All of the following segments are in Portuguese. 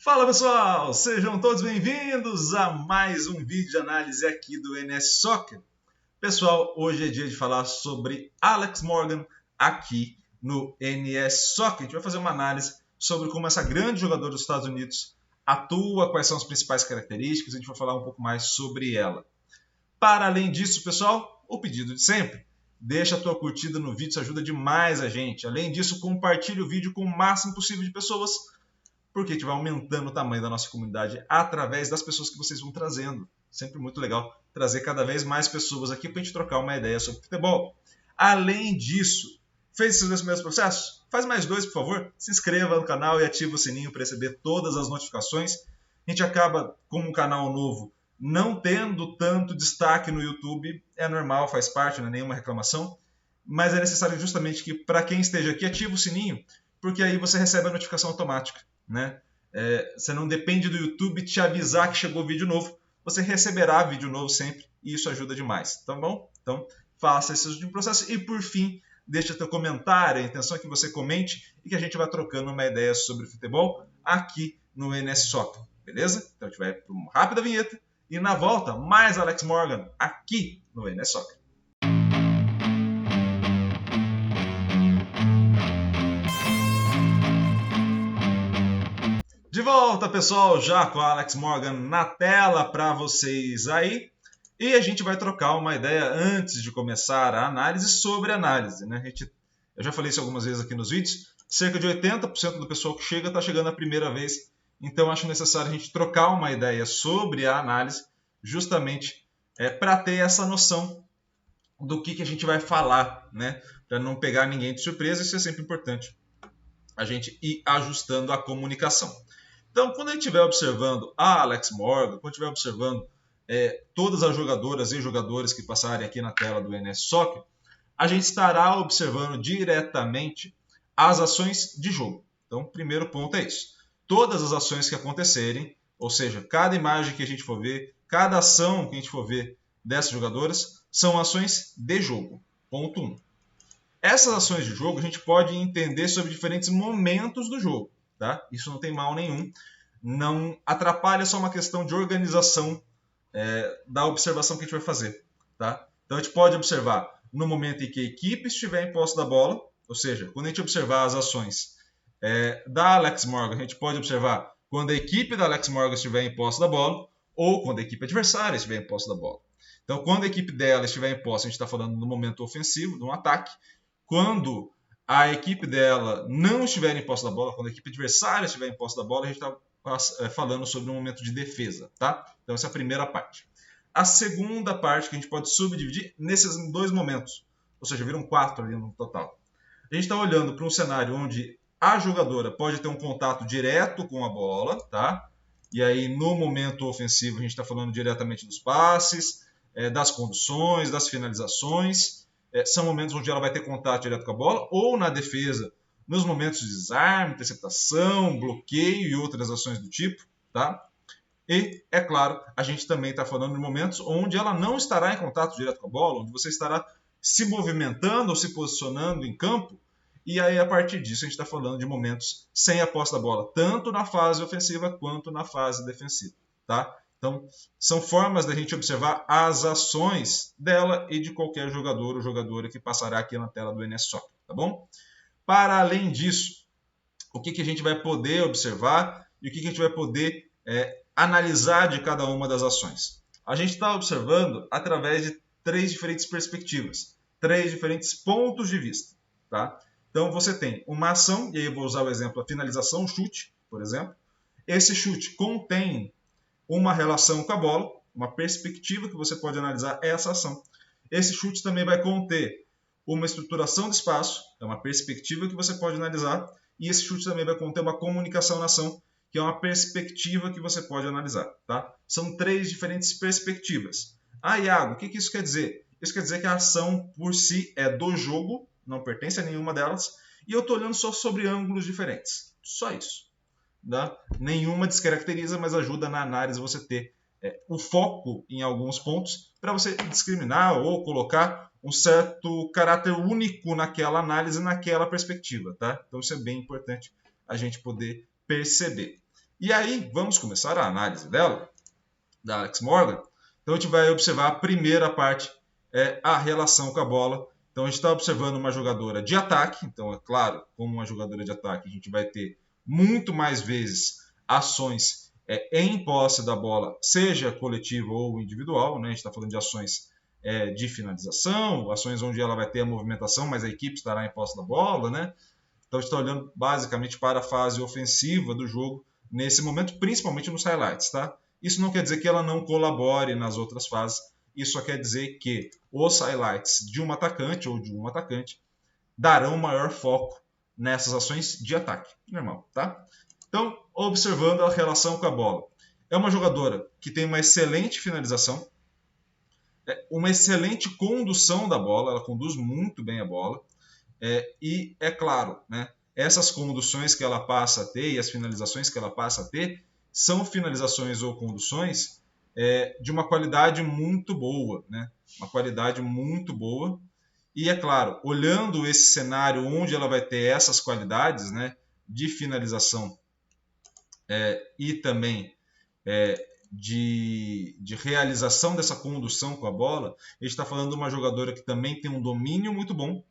Fala pessoal, sejam todos bem-vindos a mais um vídeo de análise aqui do NS Soccer. Pessoal, hoje é dia de falar sobre Alex Morgan aqui no NS Soccer. A gente vai fazer uma análise sobre como essa grande jogadora dos Estados Unidos atua, quais são as principais características, a gente vai falar um pouco mais sobre ela. Para além disso, pessoal, o pedido de sempre. Deixa a tua curtida no vídeo, isso ajuda demais a gente. Além disso, compartilhe o vídeo com o máximo possível de pessoas, porque a gente vai aumentando o tamanho da nossa comunidade através das pessoas que vocês vão trazendo. Sempre muito legal trazer cada vez mais pessoas aqui para a gente trocar uma ideia sobre futebol. Além disso, fez esses dois primeiros processos? Faz mais dois, por favor. Se inscreva no canal e ative o sininho para receber todas as notificações. A gente acaba, como um canal novo, não tendo tanto destaque no YouTube. É normal, faz parte, não é nenhuma reclamação. Mas é necessário justamente que, para quem esteja aqui, ative o sininho, porque aí você recebe a notificação automática. Né? Você não depende do YouTube te avisar que chegou vídeo novo, você receberá vídeo novo sempre e isso ajuda demais, tá bom? Então faça esse último processo e por fim deixa teu comentário, a intenção é que você comente e que a gente vá trocando uma ideia sobre futebol aqui no NS Soccer, beleza? Então a gente vai para uma rápida vinheta e na volta mais Alex Morgan aqui no NS Soccer. De volta, pessoal, já com o Alex Morgan na tela para vocês aí. E a gente vai trocar uma ideia antes de começar a análise sobre análise. Né? Eu já falei isso algumas vezes aqui nos vídeos, cerca de 80% do pessoal que chega está chegando a primeira vez. Então acho necessário a gente trocar uma ideia sobre a análise, justamente para ter essa noção do que a gente vai falar, né? Para não pegar ninguém de surpresa, isso é sempre importante, a gente ir ajustando a comunicação. Então, quando a gente estiver observando a Alex Morgan, quando estiver observando todas as jogadoras e jogadores que passarem aqui na tela do NS Soccer, a gente estará observando diretamente as ações de jogo. Então, o primeiro ponto é isso. Todas as ações que acontecerem, ou seja, cada imagem que a gente for ver, cada ação que a gente for ver dessas jogadoras, são ações de jogo. Ponto 1. Essas ações de jogo a gente pode entender sobre diferentes momentos do jogo. Tá? Isso não tem mal nenhum, não atrapalha, só uma questão de organização da observação que a gente vai fazer. Tá? Então a gente pode observar no momento em que a equipe estiver em posse da bola, ou seja, quando a gente observar as ações da Alex Morgan, a gente pode observar quando a equipe da Alex Morgan estiver em posse da bola ou quando a equipe adversária estiver em posse da bola. Então quando a equipe dela estiver em posse, a gente está falando no momento ofensivo, de um ataque. Quando a equipe dela não estiver em posse da bola, quando a equipe adversária estiver em posse da bola, a gente está falando sobre um momento de defesa, tá? Então essa é a primeira parte. A segunda parte que a gente pode subdividir nesses dois momentos, ou seja, viram 4 ali no total. A gente está olhando para um cenário onde a jogadora pode ter um contato direto com a bola, tá? E aí no momento ofensivo a gente está falando diretamente dos passes, das conduções, das finalizações. São momentos onde ela vai ter contato direto com a bola, ou na defesa, nos momentos de desarme, interceptação, bloqueio e outras ações do tipo. Tá? E, é claro, a gente também está falando de momentos onde ela não estará em contato direto com a bola, onde você estará se movimentando ou se posicionando em campo, e aí a partir disso a gente está falando de momentos sem a posse da bola, tanto na fase ofensiva quanto na fase defensiva. Tá? Então, são formas da gente observar as ações dela e de qualquer jogador ou jogadora que passará aqui na tela do NS Soccer, tá bom? Para além disso, o que a gente vai poder observar e o que a gente vai poder analisar de cada uma das ações? A gente está observando através de 3 diferentes perspectivas, 3 diferentes pontos de vista, tá? Então, você tem uma ação, e aí eu vou usar o exemplo da finalização, chute, por exemplo. Esse chute contém uma relação com a bola, uma perspectiva que você pode analisar essa ação. Esse chute também vai conter uma estruturação de espaço, é uma perspectiva que você pode analisar, e esse chute também vai conter uma comunicação na ação, que é uma perspectiva que você pode analisar. Tá? São 3 diferentes perspectivas. Ah, Iago, o que isso quer dizer? Isso quer dizer que a ação por si é do jogo, não pertence a nenhuma delas, e eu estou olhando só sobre ângulos diferentes. Só isso. Tá? Nenhuma descaracteriza, mas ajuda na análise você ter o foco em alguns pontos para você discriminar ou colocar um certo caráter único naquela análise, naquela perspectiva. Tá? Então isso é bem importante a gente poder perceber. E aí, vamos começar a análise dela, da Alex Morgan. Então, a gente vai observar a primeira parte, a relação com a bola. Então, a gente está observando uma jogadora de ataque. Então, é claro, como uma jogadora de ataque, a gente vai ter muito mais vezes ações em posse da bola, seja coletiva ou individual, né? A gente está falando de ações de finalização, ações onde ela vai ter a movimentação, mas a equipe estará em posse da bola, né? Então, a gente está olhando basicamente para a fase ofensiva do jogo nesse momento, principalmente nos highlights, tá? Isso não quer dizer que ela não colabore nas outras fases, isso só quer dizer que os highlights de um atacante ou de um atacante darão maior foco nessas ações de ataque. Normal, tá? Então, observando a relação com a bola. É uma jogadora que tem uma excelente finalização, uma excelente condução da bola, ela conduz muito bem a bola, e é claro, né, essas conduções que ela passa a ter e as finalizações que ela passa a ter são finalizações ou conduções de uma qualidade muito boa, né? Uma qualidade muito boa. E é claro, olhando esse cenário onde ela vai ter essas qualidades, né, de finalização e também de realização dessa condução com a bola, a gente está falando de uma jogadora que também tem um domínio muito bom,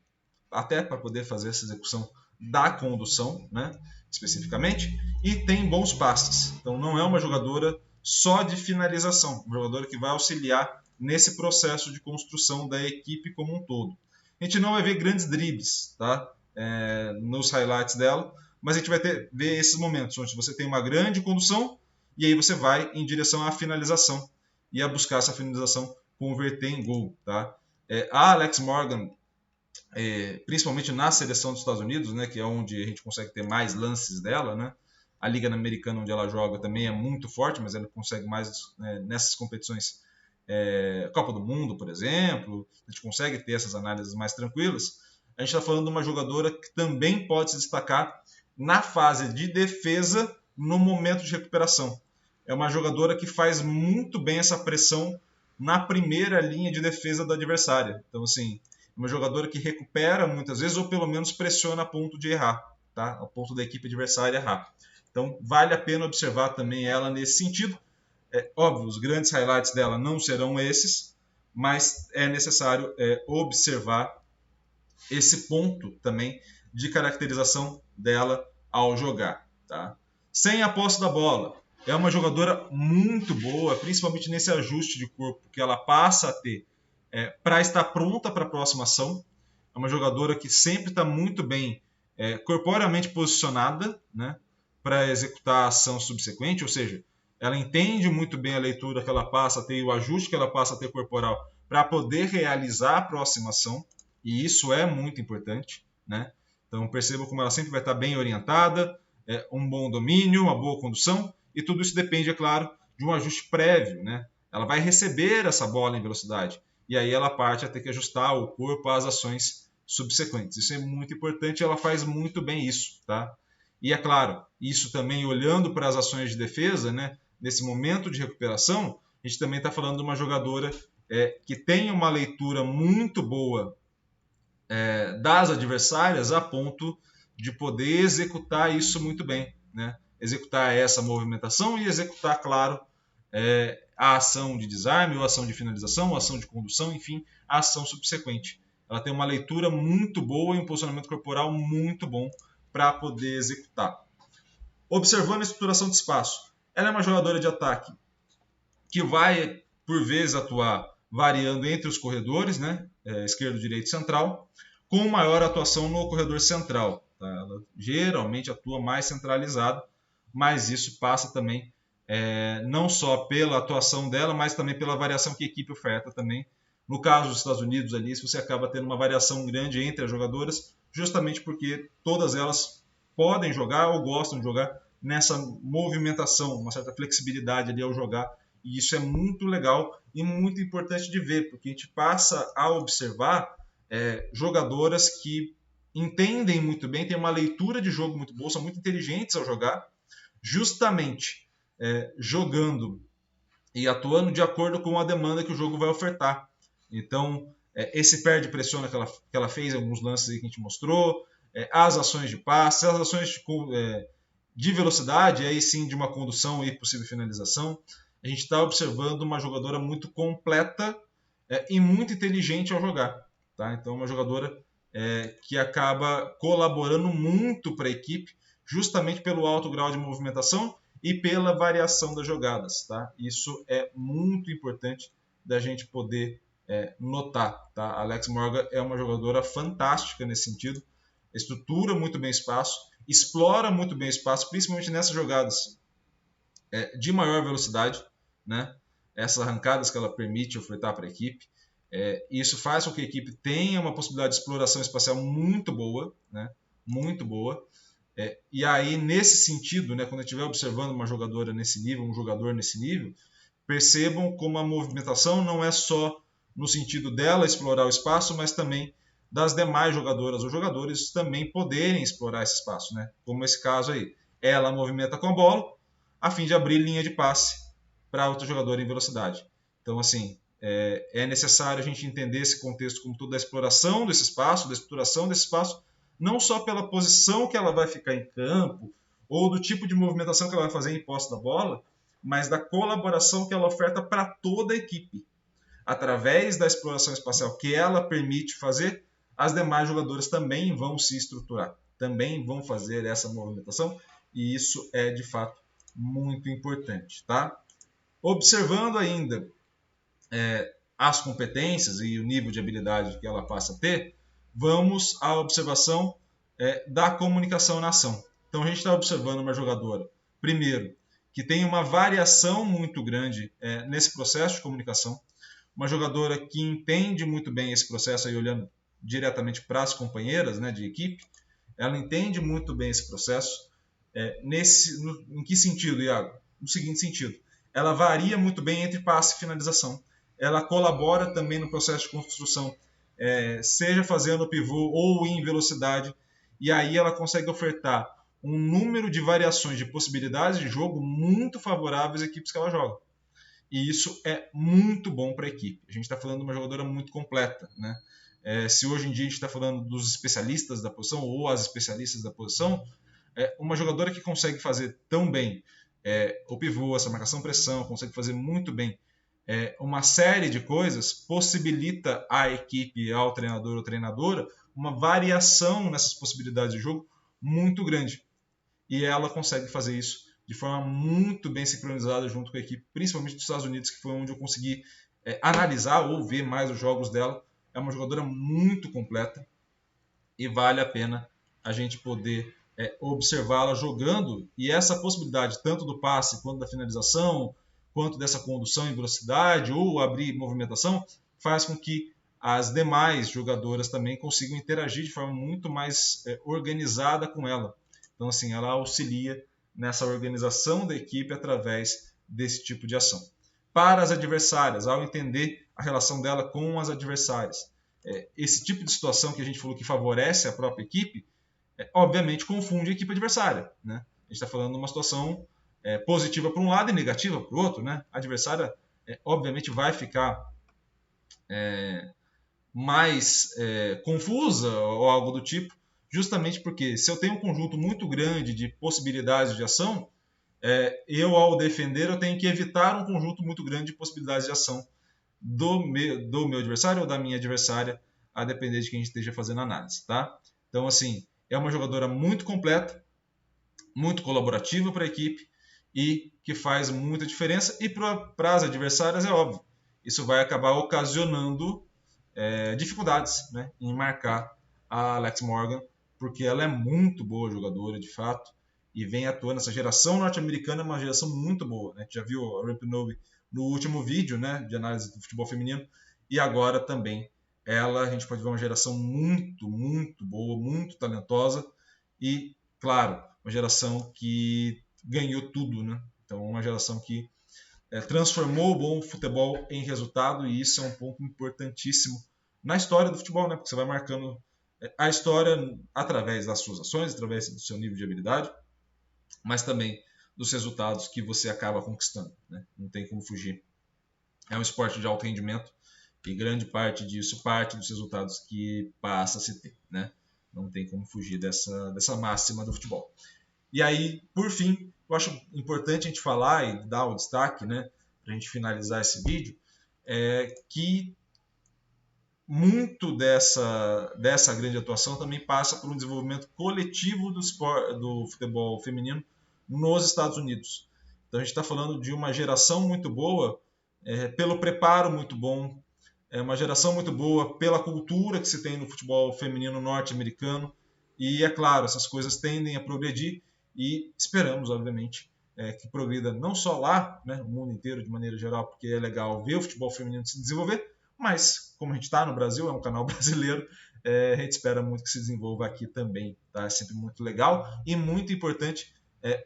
até para poder fazer essa execução da condução, né, especificamente, e tem bons passes. Então não é uma jogadora só de finalização, uma jogadora que vai auxiliar nesse processo de construção da equipe como um todo. A gente não vai ver grandes dribles, tá, nos highlights dela, mas a gente vai ver esses momentos onde você tem uma grande condução e aí você vai em direção à finalização e a buscar essa finalização converter em gol, tá? A Alex Morgan, principalmente na seleção dos Estados Unidos, né, que é onde a gente consegue ter mais lances dela, né? A Liga Americana onde ela joga também é muito forte, mas ela consegue mais nessas competições, Copa do Mundo, por exemplo, a gente consegue ter essas análises mais tranquilas. A gente está falando de uma jogadora que também pode se destacar na fase de defesa no momento de recuperação. É uma jogadora que faz muito bem essa pressão na primeira linha de defesa da adversária. Então, assim, uma jogadora que recupera muitas vezes ou pelo menos pressiona a ponto de errar, tá? A ponto da equipe adversária errar. Então, vale a pena observar também ela nesse sentido. Óbvio, os grandes highlights dela não serão esses, mas é necessário observar esse ponto também de caracterização dela ao jogar, tá? Sem a posse da bola, é uma jogadora muito boa, principalmente nesse ajuste de corpo que ela passa a ter para estar pronta para a próxima ação. É uma jogadora que sempre está muito bem corporeamente posicionada, né, para executar a ação subsequente, ou seja, ela entende muito bem a leitura que ela passa a ter e o ajuste que ela passa a ter corporal para poder realizar a próxima ação, e isso é muito importante, né? Então perceba como ela sempre vai estar bem orientada, um bom domínio, uma boa condução, e tudo isso depende, é claro, de um ajuste prévio, né? Ela vai receber essa bola em velocidade, e aí ela parte a ter que ajustar o corpo às ações subsequentes. Isso é muito importante, ela faz muito bem isso, tá? E é claro, isso também olhando para as ações de defesa, né? Nesse momento de recuperação, a gente também está falando de uma jogadora que tem uma leitura muito boa das adversárias a ponto de poder executar isso muito bem, né? Executar essa movimentação e executar, claro, a ação de desarme, ou ação de finalização, ou ação de condução, enfim, a ação subsequente. Ela tem uma leitura muito boa e um posicionamento corporal muito bom para poder executar. Observando a estruturação de espaço, ela é uma jogadora de ataque que vai, por vezes, atuar variando entre os corredores, né? Esquerdo, direito e central, com maior atuação no corredor central. Tá? Ela geralmente atua mais centralizada, mas isso passa também não só pela atuação dela, mas também pela variação que a equipe oferta também. No caso dos Estados Unidos, ali, você acaba tendo uma variação grande entre as jogadoras, justamente porque todas elas podem jogar ou gostam de jogar nessa movimentação, uma certa flexibilidade ali ao jogar, e isso é muito legal e muito importante de ver, porque a gente passa a observar jogadoras que entendem muito bem, têm uma leitura de jogo muito boa, são muito inteligentes ao jogar, justamente jogando e atuando de acordo com a demanda que o jogo vai ofertar. Então, esse perde pressiona que ela fez em alguns lances aí que a gente mostrou, as ações de passe, as ações de velocidade, aí sim de uma condução e possível finalização. A gente está observando uma jogadora muito completa e muito inteligente ao jogar. Tá? Então, uma jogadora que acaba colaborando muito para a equipe, justamente pelo alto grau de movimentação e pela variação das jogadas. Tá? Isso é muito importante da gente poder notar. Tá? A Alex Morgan é uma jogadora fantástica nesse sentido, estrutura muito bem espaço, explora muito bem espaço, principalmente nessas jogadas de maior velocidade, né? Essas arrancadas que ela permite ofertar para a equipe. Isso faz com que a equipe tenha uma possibilidade de exploração espacial muito boa, né? Muito boa. E aí, nesse sentido, né, quando eu estiver observando uma jogadora nesse nível, um jogador nesse nível, percebam como a movimentação não é só no sentido dela explorar o espaço, mas também das demais jogadoras ou jogadores também poderem explorar esse espaço, né? Como esse caso aí. Ela movimenta com a bola a fim de abrir linha de passe para outro jogador em velocidade. Então, assim, é necessário a gente entender esse contexto como tudo da exploração desse espaço, da exploração desse espaço, não só pela posição que ela vai ficar em campo, ou do tipo de movimentação que ela vai fazer em posse da bola, mas da colaboração que ela oferta para toda a equipe. Através da exploração espacial que ela permite fazer, as demais jogadoras também vão se estruturar, também vão fazer essa movimentação, e isso é de fato muito importante. Tá? Observando ainda as competências e o nível de habilidade que ela passa a ter, vamos à observação da comunicação na ação. Então a gente está observando uma jogadora, primeiro, que tem uma variação muito grande nesse processo de comunicação, uma jogadora que entende muito bem esse processo, aí olhando diretamente para as companheiras, né, de equipe, ela entende muito bem esse processo. Em que sentido, Iago? No seguinte sentido, ela varia muito bem entre passe e finalização. Ela colabora também no processo de construção, seja fazendo pivô ou em velocidade, e aí ela consegue ofertar um número de variações de possibilidades de jogo muito favoráveis às equipes que ela joga. E isso é muito bom para a equipe. A gente está falando de uma jogadora muito completa, né? Se hoje em dia a gente está falando dos especialistas da posição ou as especialistas da posição, uma jogadora que consegue fazer tão bem o pivô, essa marcação-pressão, consegue fazer muito bem uma série de coisas, possibilita à equipe, ao treinador ou treinadora, uma variação nessas possibilidades de jogo muito grande. E ela consegue fazer isso de forma muito bem sincronizada junto com a equipe, principalmente dos Estados Unidos, que foi onde eu consegui analisar ou ver mais os jogos dela. É uma jogadora muito completa e vale a pena a gente poder observá-la jogando, e essa possibilidade tanto do passe quanto da finalização, quanto dessa condução em velocidade ou abrir movimentação, faz com que as demais jogadoras também consigam interagir de forma muito mais organizada com ela. Então, assim, ela auxilia nessa organização da equipe através desse tipo de ação. Para as adversárias, ao entender a relação dela com as adversárias, esse tipo de situação que a gente falou que favorece a própria equipe, obviamente confunde a equipe adversária. Né? A gente está falando de uma situação positiva para um lado e negativa para o outro. Né? A adversária, obviamente, vai ficar mais confusa ou algo do tipo, justamente porque se eu tenho um conjunto muito grande de possibilidades de ação, eu, ao defender, eu tenho que evitar um conjunto muito grande de possibilidades de ação do meu adversário ou da minha adversária, a depender de quem esteja fazendo a análise. Tá? Então, assim, é uma jogadora muito completa, muito colaborativa para a equipe e que faz muita diferença. E para as adversárias, é óbvio, isso vai acabar ocasionando dificuldades, né, em marcar a Alex Morgan, porque ela é muito boa jogadora, de fato, e vem atuando. Essa geração norte-americana é uma geração muito boa. Né? Já viu a Rapinoe no último vídeo, né, de análise do futebol feminino, e agora também a gente pode ver uma geração muito, muito boa, muito talentosa e, claro, uma geração que ganhou tudo, né? Então, uma geração que transformou o bom futebol em resultado, e isso é um ponto importantíssimo na história do futebol, né? Porque você vai marcando a história através das suas ações, através do seu nível de habilidade, mas também dos resultados que você acaba conquistando, né? Não tem como fugir. É um esporte de alto rendimento e grande parte disso parte dos resultados que passa a se ter, né? Não tem como fugir dessa máxima do futebol. E aí, por fim, eu acho importante a gente falar e dar o destaque, né, para a gente finalizar esse vídeo, que muito dessa grande atuação também passa por um desenvolvimento coletivo do futebol feminino nos Estados Unidos. Então a gente está falando de uma geração muito boa, pelo preparo muito bom, uma geração muito boa pela cultura que se tem no futebol feminino norte-americano. E é claro, essas coisas tendem a progredir e esperamos, obviamente, que progrida não só lá, né, o mundo inteiro de maneira geral, porque é legal ver o futebol feminino se desenvolver, mas como a gente está no Brasil, é um canal brasileiro, a gente espera muito que se desenvolva aqui também. Tá? É sempre muito legal e muito importante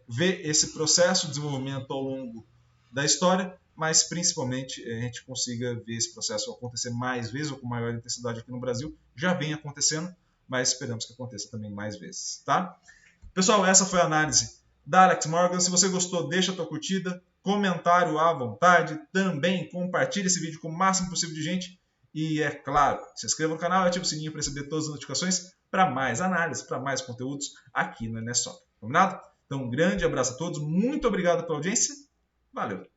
ver esse processo de desenvolvimento ao longo da história, mas principalmente a gente consiga ver esse processo acontecer mais vezes ou com maior intensidade aqui no Brasil. Já vem acontecendo, mas esperamos que aconteça também mais vezes. Tá? Pessoal, essa foi a análise da Alex Morgan. Se você gostou, deixa a tua curtida, comentário à vontade, também compartilhe esse vídeo com o máximo possível de gente e, é claro, se inscreva no canal e ative o sininho para receber todas as notificações para mais análises, para mais conteúdos aqui na NSOC. Combinado? Então, um grande abraço a todos, muito obrigado pela audiência, valeu!